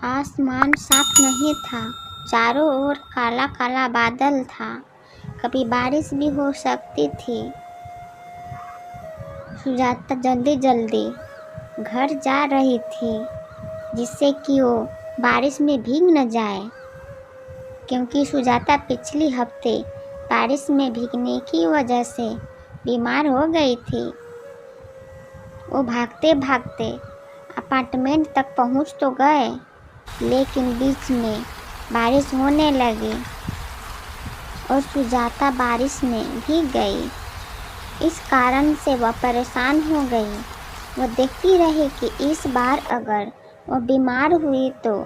आसमान साफ नहीं था, चारों ओर काला काला बादल था। कभी बारिश भी हो सकती थी। सुजाता जल्दी जल्दी घर जा रही थी, जिससे कि वो बारिश में भीग न जाए, क्योंकि सुजाता पिछले हफ्ते बारिश में भीगने की वजह से बीमार हो गई थी। वो भागते भागते अपार्टमेंट तक पहुंच तो गए, लेकिन बीच में बारिश होने लगी और सुजाता बारिश में भीग गई। इस कारण से वह परेशान हो गई। वह देखती रही कि इस बार अगर वह बीमार हुई तो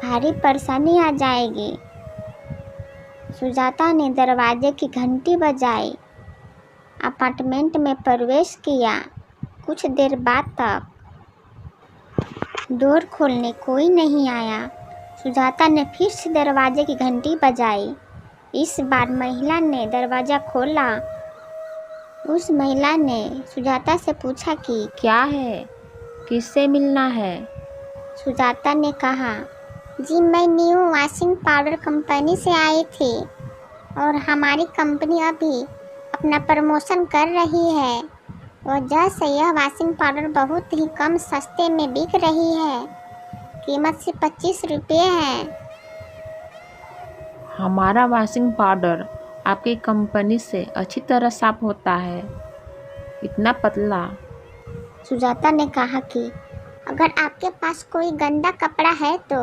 भारी परेशानी आ जाएगी। सुजाता ने दरवाजे की घंटी बजाई, अपार्टमेंट में प्रवेश किया। कुछ देर बाद तक डोर खोलने कोई नहीं आया। सुजाता ने फिर से दरवाजे की घंटी बजाई। इस बार महिला ने दरवाज़ा खोला। उस महिला ने सुजाता से पूछा कि क्या है, किससे मिलना है? सुजाता ने कहा, जी मैं न्यू वॉशिंग पाउडर कंपनी से आई थी और हमारी कंपनी अभी अपना प्रमोशन कर रही है। वजह से यह वॉशिंग पाउडर बहुत ही कम सस्ते में बिक रही है। कीमत सिर्फ 25 रुपये है। हमारा वॉशिंग पाउडर आपकी कंपनी से अच्छी तरह साफ होता है, इतना पतला। सुजाता ने कहा कि अगर आपके पास कोई गंदा कपड़ा है तो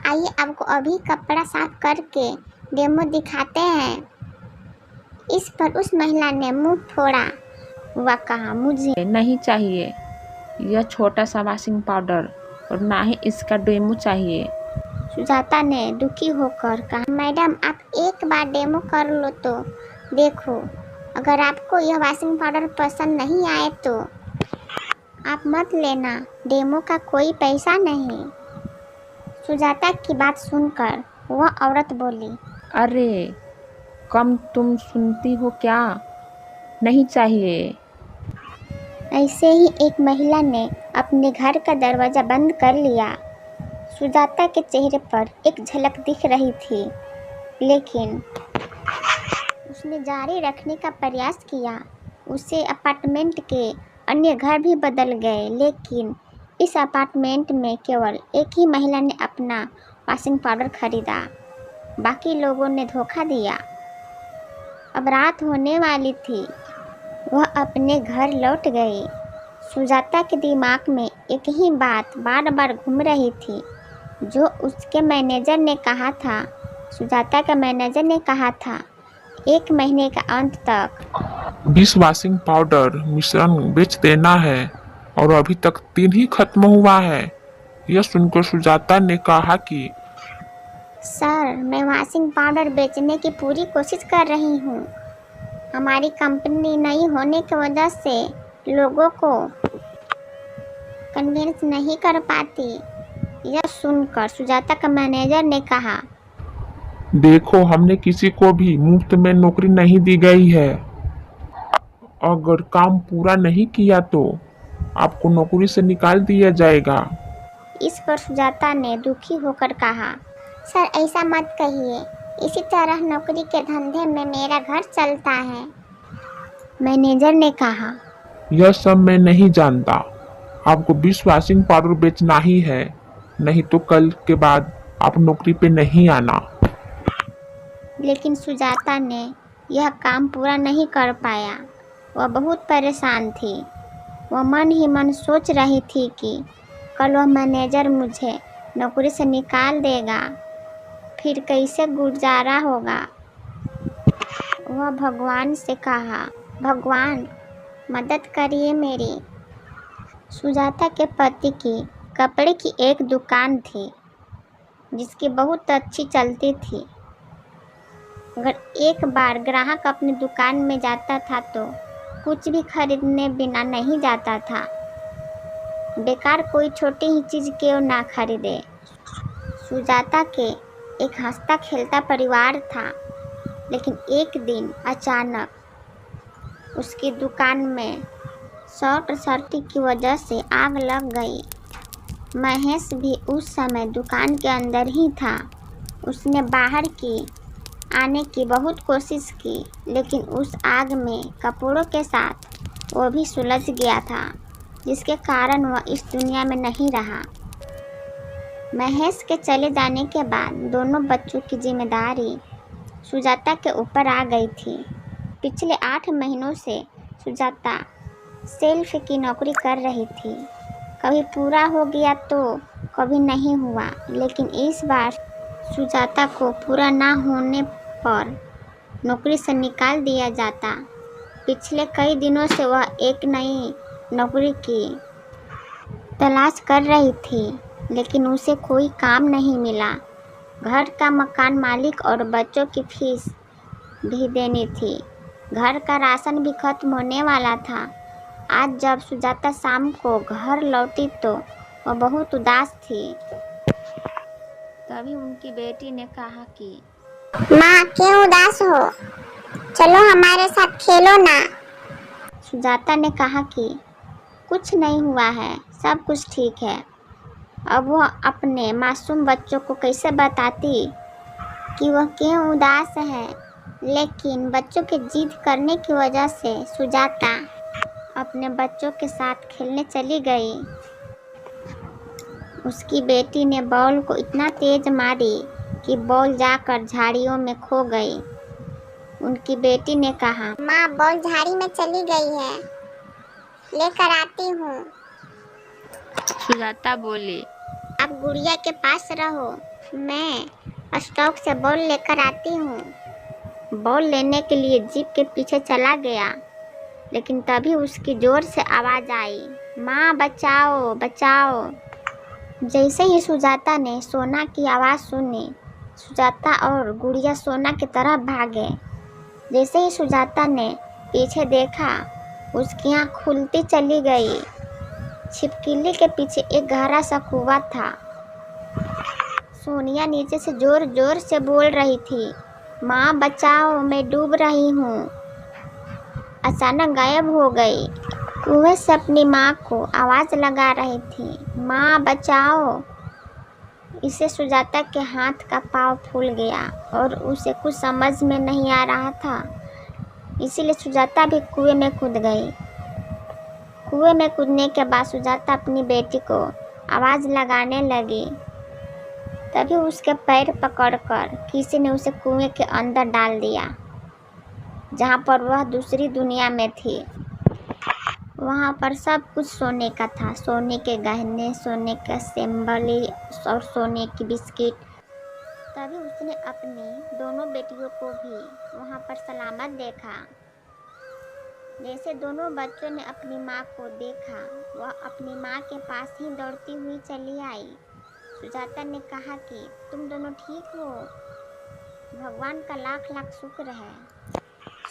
आइए आपको अभी कपड़ा साफ करके डेमो दिखाते हैं। इस पर उस महिला ने मुंह फोड़ा। वह कहा, मुझे नहीं चाहिए यह छोटा सा वॉशिंग पाउडर और ना ही इसका डेमो चाहिए। सुजाता ने दुखी होकर कहा, मैडम आप एक बार डेमो कर लो तो देखो। अगर आपको यह वॉशिंग पाउडर पसंद नहीं आए तो आप मत लेना, डेमो का कोई पैसा नहीं। सुजाता की बात सुनकर वह औरत बोली, अरे कम तुम सुनती हो क्या? नहीं चाहिए। ऐसे ही एक महिला ने अपने घर का दरवाज़ा बंद कर लिया। सुजाता के चेहरे पर एक झलक दिख रही थी, लेकिन उसने जारी रखने का प्रयास किया। उसे अपार्टमेंट के अन्य घर भी बदल गए, लेकिन इस अपार्टमेंट में केवल एक ही महिला ने अपना वॉशिंग पाउडर खरीदा। बाकी लोगों ने धोखा दिया। अब रात होने वाली थी। वह अपने घर लौट गई। सुजाता के दिमाग में एक ही बात बार बार घूम रही थी, जो उसके मैनेजर ने कहा था। सुजाता के मैनेजर ने कहा था, 1 महीने का अंत तक 20 वॉशिंग पाउडर मिश्रण बेच देना है और अभी तक 3 ही खत्म हुआ है। यह सुनकर सुजाता ने कहा कि सर मैं वॉशिंग पाउडर बेचने की पूरी कोशिश कर रही हूँ। हमारी कंपनी नई होने की वजह से लोगों को कन्विंस नहीं कर पाती। यह सुनकर सुजाता का मैनेजर ने कहा, देखो हमने किसी को भी मुफ्त में नौकरी नहीं दी गई है। अगर काम पूरा नहीं किया तो आपको नौकरी से निकाल दिया जाएगा। इस पर सुजाता ने दुखी होकर कहा, सर ऐसा मत कहिए, इसी तरह नौकरी के धंधे में मेरा घर चलता है। मैनेजर ने कहा, यह सब मैं नहीं जानता। आपको 20 वॉशिंग पाउडर बेचना ही है, नहीं तो कल के बाद आप नौकरी पे नहीं आना। लेकिन सुजाता ने यह काम पूरा नहीं कर पाया। वह बहुत परेशान थी। वह मन ही मन सोच रही थी कि कल वह मैनेजर मुझे नौकरी से निकाल देगा, फिर कैसे गुजारा होगा। वह भगवान से कहा, भगवान मदद करिए मेरी। सुजाता के पति की कपड़े की एक दुकान थी, जिसकी बहुत अच्छी चलती थी। अगर एक बार ग्राहक अपनी दुकान में जाता था तो कुछ भी खरीदने बिना नहीं जाता था। बेकार कोई छोटी ही चीज़ क्यों ना खरीदे। सुजाता के एक हंसता खेलता परिवार था, लेकिन एक दिन अचानक उसकी दुकान में शॉर्ट सर्किट की वजह से आग लग गई। महेश भी उस समय दुकान के अंदर ही था। उसने बाहर की आने की बहुत कोशिश की, लेकिन उस आग में कपड़ों के साथ वो भी सुलझ गया था, जिसके कारण वह इस दुनिया में नहीं रहा। महेश के चले जाने के बाद दोनों बच्चों की जिम्मेदारी सुजाता के ऊपर आ गई थी। पिछले 8 महीनों से सुजाता सेल्फ की नौकरी कर रही थी। कभी पूरा हो गया तो कभी नहीं हुआ, लेकिन इस बार सुजाता को पूरा ना होने पर नौकरी से निकाल दिया जाता। पिछले कई दिनों से वह एक नई नौकरी की तलाश कर रही थी, लेकिन उसे कोई काम नहीं मिला। घर का मकान मालिक और बच्चों की फीस भी देनी थी। घर का राशन भी खत्म होने वाला था। आज जब सुजाता शाम को घर लौटी तो वह बहुत उदास थी। तभी उनकी बेटी ने कहा कि माँ, क्यों उदास हो? चलो हमारे साथ खेलो ना। सुजाता ने कहा कि कुछ नहीं हुआ है, सब कुछ ठीक है। अब वह अपने मासूम बच्चों को कैसे बताती कि वह क्यों उदास है, लेकिन बच्चों के जिद करने की वजह से सुजाता अपने बच्चों के साथ खेलने चली गई। उसकी बेटी ने बॉल को इतना तेज मारी कि बॉल जाकर झाड़ियों में खो गई। उनकी बेटी ने कहा, माँ, बॉल झाड़ी में चली गई है, लेकर आती हूँ। सुजाता बोली, आप गुड़िया के पास रहो, मैं स्टॉक से बॉल लेकर आती हूँ। बॉल लेने के लिए जीप के पीछे चला गया, लेकिन तभी उसकी जोर से आवाज़ आई, माँ बचाओ बचाओ। जैसे ही सुजाता ने सोना की आवाज़ सुनी, सुजाता और गुड़िया सोना की तरफ भागे। जैसे ही सुजाता ने पीछे देखा, उसकी आँख खुलती चली गई। छिपकली के पीछे एक गहरा सा कुआं था। सोनिया नीचे से जोर जोर से बोल रही थी, माँ बचाओ, मैं डूब रही हूँ। अचानक गायब हो गई। कुएं से अपनी माँ को आवाज़ लगा रही थी, माँ बचाओ। इसे सुजाता के हाथ का पाँव फूल गया और उसे कुछ समझ में नहीं आ रहा था, इसीलिए सुजाता भी कुएं में कूद गई। कुएं में कूदने के बाद सुजाता अपनी बेटी को आवाज़ लगाने लगी। तभी उसके पैर पकड़कर किसी ने उसे कुएं के अंदर डाल दिया, जहाँ पर वह दूसरी दुनिया में थी। वहाँ पर सब कुछ सोने का था, सोने के गहने, सोने के सिंबली और सोने की बिस्किट। तभी उसने अपनी दोनों बेटियों को भी वहाँ पर सलामत देखा। जैसे दोनों बच्चों ने अपनी माँ को देखा, वह अपनी माँ के पास ही दौड़ती हुई चली आई। सुजाता ने कहा कि तुम दोनों ठीक हो, भगवान का लाख लाख शुक्र है।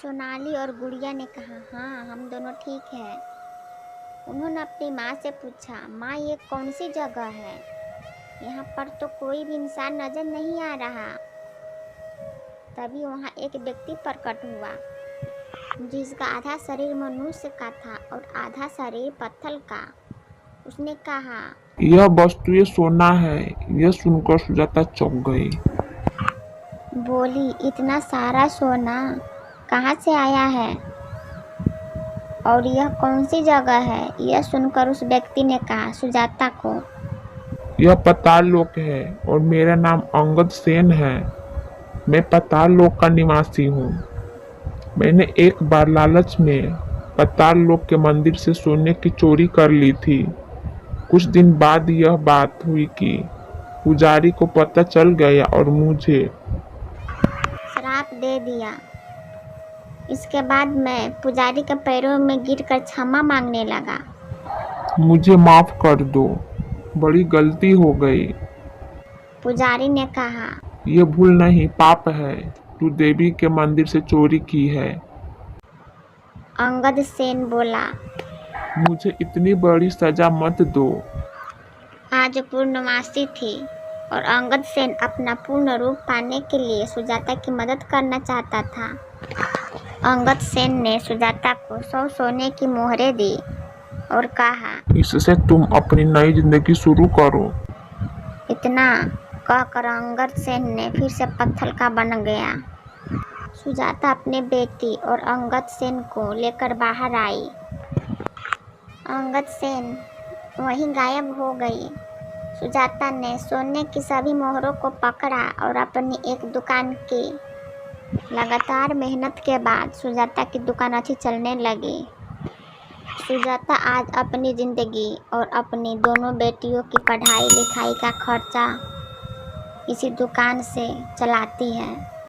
सोनाली और गुड़िया ने कहा, हाँ हम दोनों ठीक हैं। उन्होंने अपनी माँ से पूछा, माँ ये कौन सी जगह है? यहाँ पर तो कोई भी इंसान नजर नहीं आ रहा। तभी वहाँ एक व्यक्ति प्रकट हुआ, जिसका आधा शरीर मनुष्य का था और आधा शरीर पत्थर का। उसने कहा, यह वस्तु सोना है। यह सुनकर सुजाता चौंक गई। बोली, इतना सारा सोना कहाँ से आया है और यह कौन सी जगह है? यह सुनकर उस व्यक्ति ने कहा सुजाता को, यह पाताल लोक है और मेरा नाम अंगद सेन है। मैं पाताल लोक का निवासी हूँ। मैंने एक बार लालच में पाताल लोक के मंदिर से सोने की चोरी कर ली थी। कुछ दिन बाद यह बात हुई कि पुजारी को पता चल गया और मुझे श्राप दे दिया। इसके बाद मैं पुजारी के पैरों में गिरकर क्षमा मांगने लगा। मुझे माफ कर दो, बड़ी गलती हो गई। पुजारी ने कहा, ये भूल नहीं, पाप है। तू देवी के मंदिर से चोरी की है। अंगद सेन बोला, मुझे इतनी बड़ी सजा मत दो। आज पूर्णमासी थी और अंगद सेन अपना पूर्ण रूप पाने के लिए सुजाता की मदद करना चाहता था। अंगद सेन ने सुजाता को 100 सोने की मोहरें दी और कहा, इससे तुम अपनी नई जिंदगी शुरू करो। इतना कहकर अंगद सेन ने फिर से पत्थर का बन गया। सुजाता अपने बेटी और अंगद सेन को लेकर बाहर आई। अंगद सेन वहीं गायब हो गई। सुजाता ने सोने की सभी मोहरों को पकड़ा और अपनी एक दुकान की। लगातार मेहनत के बाद सुजाता की दुकान अच्छी चलने लगी। सुजाता आज अपनी ज़िंदगी और अपनी दोनों बेटियों की पढ़ाई लिखाई का खर्चा इसी दुकान से चलाती है।